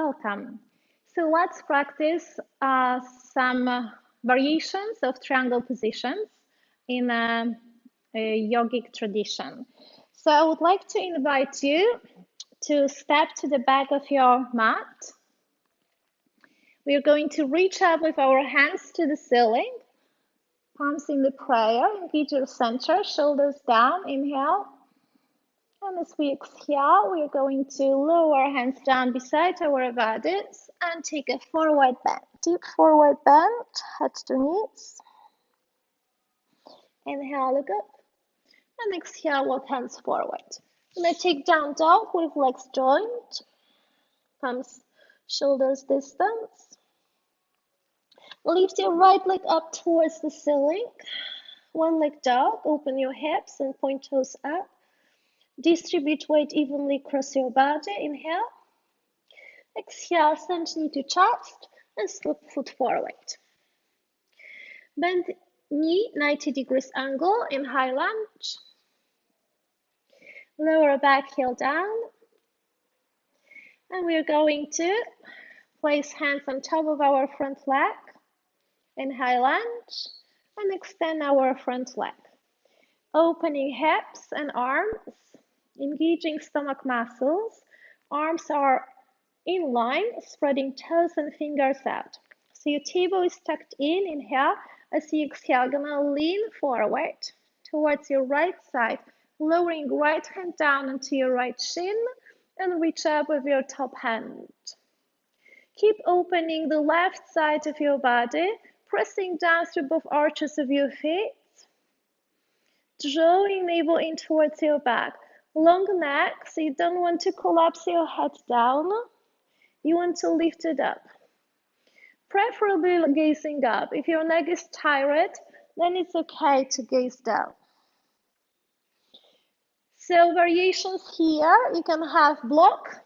welcome. So let's practice some variations of triangle positions in a yogic tradition. So I would like to invite you to step to the back of your mat. We are going to reach up with our hands to the ceiling, palms in the prayer, engage your center, shoulders down, inhale. And as we exhale, we are going to lower our hands down beside our bodies and take a forward bend. Deep forward bend, head to knees. Inhale, look up. And exhale, walk hands forward. I'm going to take down dog with legs joined. Palms, shoulders distance. Lift your right leg up towards the ceiling. One leg dog, open your hips and point toes up. Distribute weight evenly across your body. Inhale. Exhale, send knee to chest and slip foot forward. Bend knee 90 degrees angle in high lunge. Lower back heel down. And we're going to place hands on top of our front leg in high lunge and extend our front leg. Opening hips and arms. Engaging stomach muscles, arms are in line, spreading toes and fingers out. So your table is tucked in, inhale. As you exhale, gonna lean forward towards your right side, lowering right hand down onto your right shin and reach up with your top hand. Keep opening the left side of your body, pressing down through both arches of your feet, drawing navel in towards your back. Long neck, so you don't want to collapse your head down. You want to lift it up. Preferably gazing up. If your neck is tired, then it's okay to gaze down. So variations here, you can have block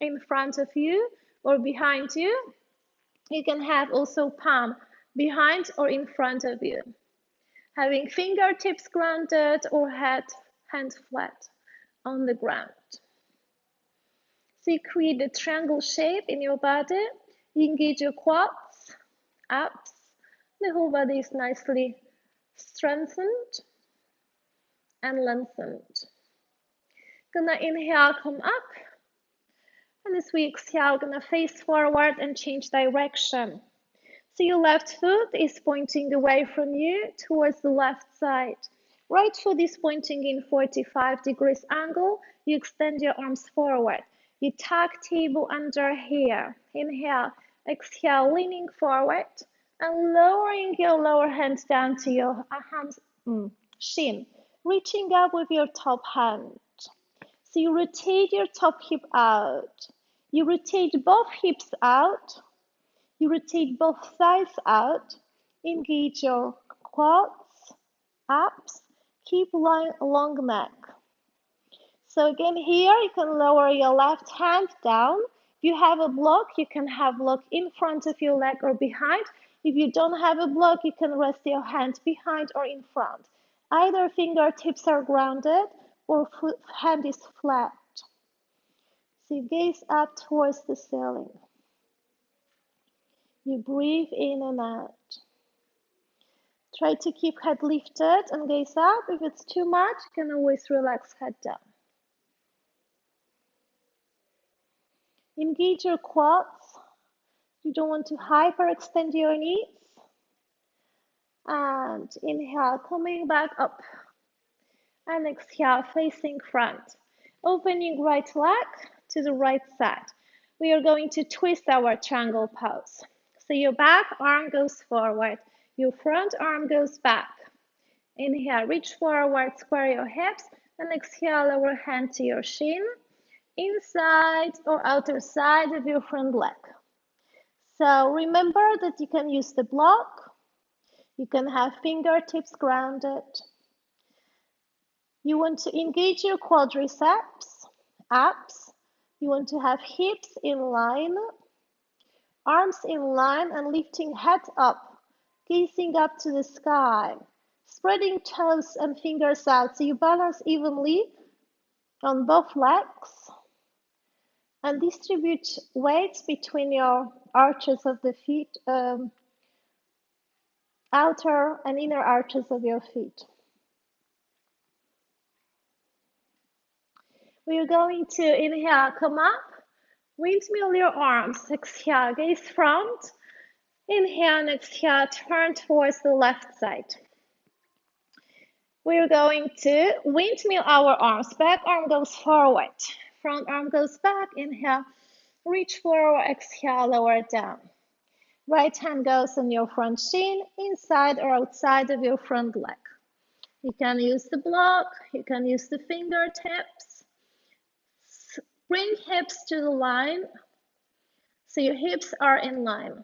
in front of you or behind you. You can have also palm behind or in front of you. Having fingertips grounded or hand flat on the ground. So you create a triangle shape in your body. You engage your quads, abs. The whole body is nicely strengthened and lengthened. Gonna inhale, come up. And as we exhale, gonna face forward and change direction. So your left foot is pointing away from you towards the left side. Right foot is pointing in 45 degrees angle. You extend your arms forward. You tuck table under here. Inhale, exhale, leaning forward and lowering your lower hand down to your shin. Reaching up with your top hand. So you rotate your top hip out. You rotate both hips out. You rotate both thighs out. Engage your quads, abs. Keep long neck. So again here, you can lower your left hand down. If you have a block, you can have block in front of your leg or behind. If you don't have a block, you can rest your hand behind or in front. Either fingertips are grounded or hand is flat. So you gaze up towards the ceiling. You breathe in and out. Try to keep head lifted and gaze up. If it's too much, you can always relax head down. Engage your quads. You don't want to hyperextend your knees. And inhale, coming back up. And exhale, facing front. Opening right leg to the right side. We are going to twist our triangle pose. So your back arm goes forward. Your front arm goes back. Inhale, reach forward, square your hips, and exhale, lower hand to your shin, inside or outer side of your front leg. So remember that you can use the block. You can have fingertips grounded. You want to engage your quadriceps, abs. You want to have hips in line, arms in line, and lifting head up, gazing up to the sky, spreading toes and fingers out so you balance evenly on both legs. And distribute weights between your arches of the feet, outer and inner arches of your feet. We're going to inhale, come up, windmill your arms, exhale, gaze front, inhale and exhale, turn towards the left side. We're going to windmill our arms, back arm goes forward, front arm goes back, inhale, reach forward, exhale, lower down. Right hand goes on your front shin, inside or outside of your front leg. You can use the block, you can use the fingertips. Bring hips to the line, so your hips are in line.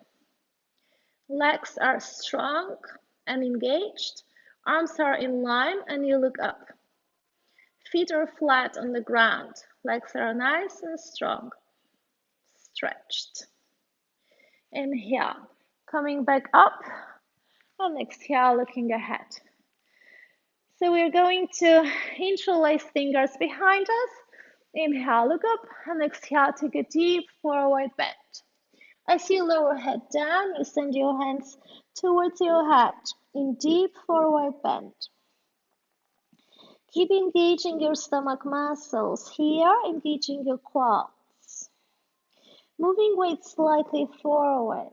Legs are strong and engaged. Arms are in line and you look up. Feet are flat on the ground. Legs are nice and strong, stretched. Inhale, coming back up, and exhale, looking ahead. So we're going to interlace fingers behind us. Inhale, look up, and exhale, take a deep forward bend. As you lower head down, you send your hands towards your head in deep forward bend. Keep engaging your stomach muscles here, engaging your quads. Moving weight slightly forward.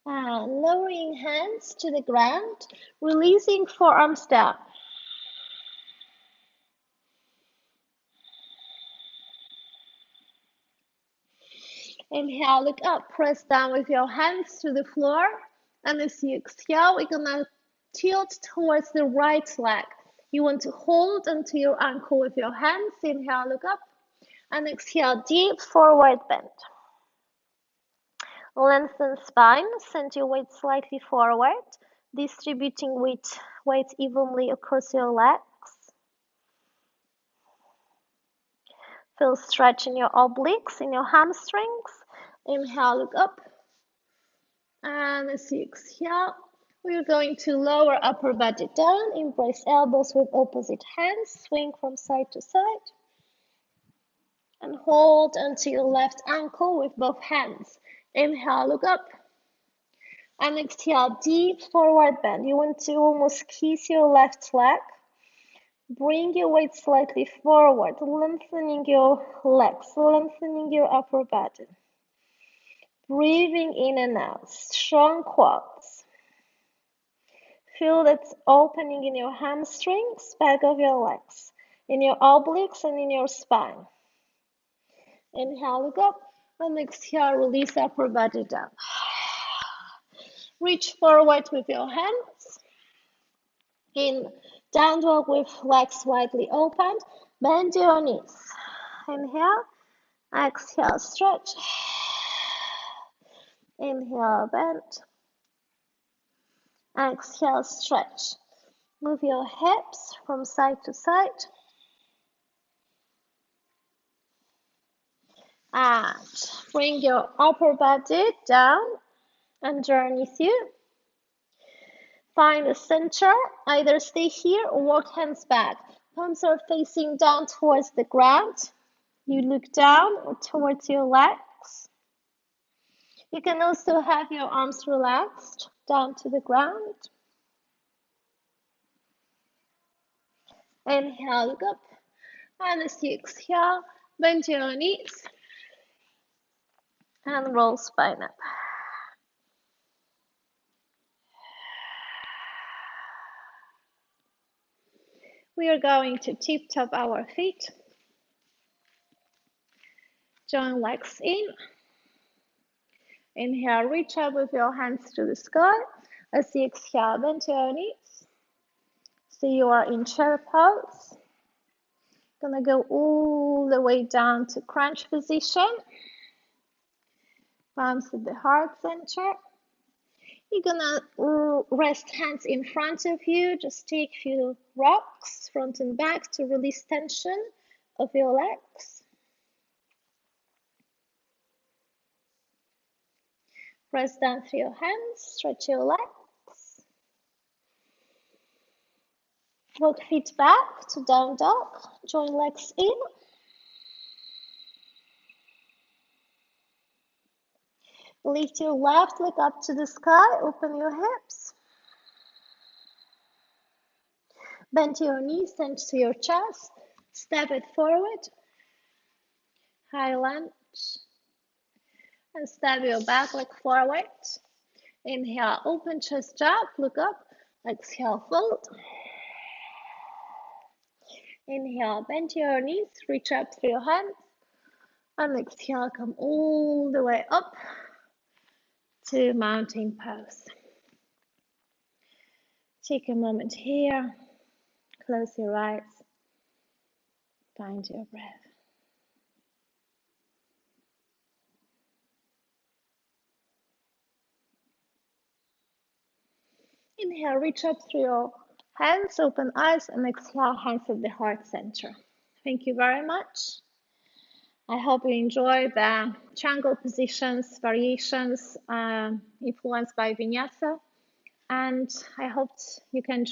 And lowering hands to the ground, releasing forearms down. Inhale, look up, press down with your hands to the floor. And as you exhale, we're gonna tilt towards the right leg. You want to hold onto your ankle with your hands. Inhale, look up. And exhale, deep forward bend. Lengthen spine, send your weight slightly forward, distributing weight evenly across your legs. Feel stretch in your obliques, in your hamstrings. Inhale, look up. And as you exhale, we're going to lower upper body down, embrace elbows with opposite hands, swing from side to side. And hold onto your left ankle with both hands. Inhale, look up. And exhale, deep forward bend. You want to almost kiss your left leg. Bring your weight slightly forward, lengthening your legs, lengthening your upper body. Breathing in and out, strong quads. Feel that opening in your hamstrings, back of your legs, in your obliques and in your spine. Inhale, look up, and exhale, release upper body down. Reach forward with your hands. In down dog with legs widely opened, bend your knees. Inhale, exhale, stretch. Inhale, bend. Exhale, stretch. Move your hips from side to side. And bring your upper body down underneath you. Find the center, either stay here or walk hands back. Palms are facing down towards the ground. You look down or towards your legs. You can also have your arms relaxed down to the ground. Inhale, look up. And as you exhale, bend your knees and roll spine up. We are going to tip-top our feet. Join legs in. Inhale, reach up with your hands to the sky. As you exhale, bend your knees. So you are in chair pose. Gonna go all the way down to crunch position. Palms at the heart center. You're gonna rest hands in front of you. Just take a few rocks front and back to release tension of your legs. Press down through your hands, stretch your legs. Walk feet back to down dog. Join legs in. Lift your left leg up to the sky. Open your hips. Bend your knees into your chest. Step it forward. High lunge. And step your back leg forward. Inhale, open chest up, look up. Exhale, fold. Inhale, bend your knees, reach up through your hands. And exhale, come all the way up to mountain pose. Take a moment here. Close your eyes. Find your breath. Inhale, reach up through your hands, open eyes, and exhale, hands at the heart center. Thank you very much. I hope you enjoy the triangle positions, variations influenced by Vinyasa. And I hope you can